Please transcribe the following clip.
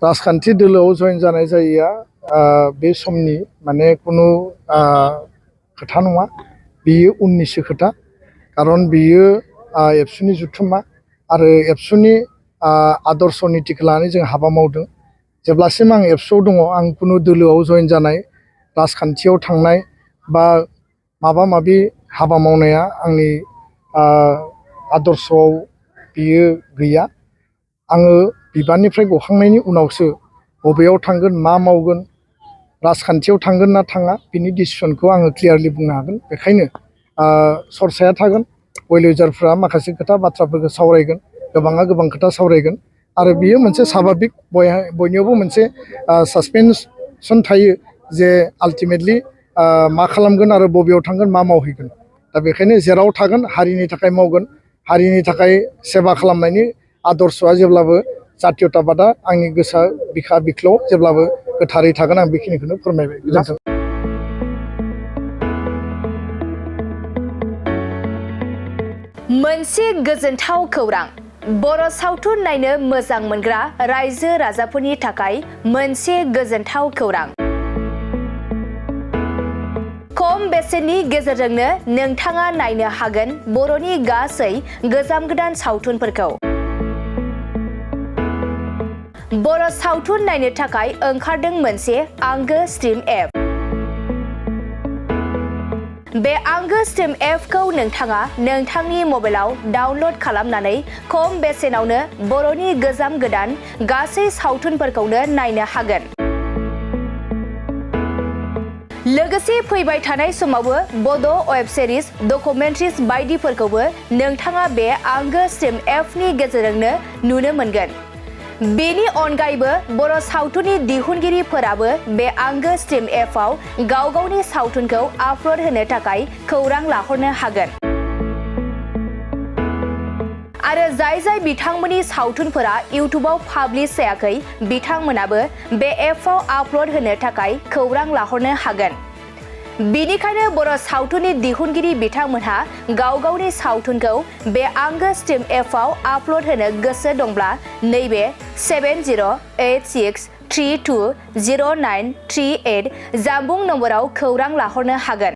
राजखान्थि दोलोआव जयेन जानाय जायैया बे समनि माने कुनु खोथा नङा, बेयो उननिसो खोथा। खारन बेयो एबसुनि जुथुम्मा आरो एबसुनि आदर्श नितिखौ लानानै जों हाबा मावदों। जेब्लासिम आं एबसुआव दङ, आं कुनु दोलोआव जयेन जानाय, राजखान्थियाव थांनाय बा माबा माबि हाबा मावनाया आंनि आदर्शआव बियो गैया। आङो बिबाननिफ्राय गखांनायनि उनावसो बबेयाव थांगोन, मा मावगोन, राजखान्थियाव थांगोन ना थाङा, बिनि डिसिसनखौ आङो क्लियारलि बुंनो हागोन। बेखायनो सरसाया थागोन, वेल-उइजारफ्रा माखासे खोथा बाथ्राफोरखौ सावरायगोन, गोबाङा गोबां खोथा सावरायगोन आरो बियो मोनसे स्वाभाबिक, बयनियावबो मोनसे सासपेनसन थायो जे आल्टिमेटलि मा खालामगोन आरो बबेयाव थांगोन, मा मावहैगोन। दा बेखायनो जेराव थागोन हारिनि थाखाय मावगोन, हारिनि थाखाय सेबा खालामनायनि आदर्शआ जेब्लाबो जातीयताबादा आंनि गोसोआ बिखा बिख्लोआव जेब्लाबो गोथारै थागोन। आं बेखिनिखौनो फोरमायबाय। गोजोन्थों। मोनसे गोजोनथाव खौरां, बर' सावथुन नायनो मोजां मोनग्रा रायजो राजाफोरनि थाखाय मोनसे गोजोनथाव खौरां। खम बेसेननि गेजेरजोंनो नोंथाङा नायनो हागोन बर'नि गासै गोजाम गोदान सावथुनफोरखौ। बर' सावथुन नायनो थाखाय ओंखारदों मोनसे आंगो स्ट्रिम एप। बे आंगो स्ट्रिम एपखौ नोंथाङा नोंथांनि मबाइलाव डाउनल'ड खालामनानै खम बेसेनावनो बर'नि गोजाम गोदान गासै सावथुनफोरखौनो नायनो हागोन। लोगोसे फैबाय थानाय समावबो बड' वेब सिरिज, डकुमेन्ट्रिज बायदिफोरखौबो नोंथाङा बे आंगो स्ट्रिम एपनि गेजेरजोंनो नुनो मोनगोन। बेनि अनगायैबो बर' सावथुननि दिहुनगिरिफोराबो बे आंगो स्ट्रिम एपआव गाव गावनि सावथुनखौ आपल'ड होनो थाखाय खौरां लाहरनो हागोन। आरो जाय बिथांमोननि सावथुनफोरा इउटुबाव पाब्लिश जायाखै, बिथांमोनाबो बे एपआव आपल'ड होनो थाखाय खौरां लाहरनो हागोन। बेनिखायनो बर' सावथुननि दिहुनगिरि बिथांमोनहा गाव गावनि सावथुनखौ बे आंगो स्ट्रिम एपआव आपल'ड होनो गोसो दंब्ला नैबे 7086320938 जानबुं नम्बराव खौरां लाहरनो हागोन।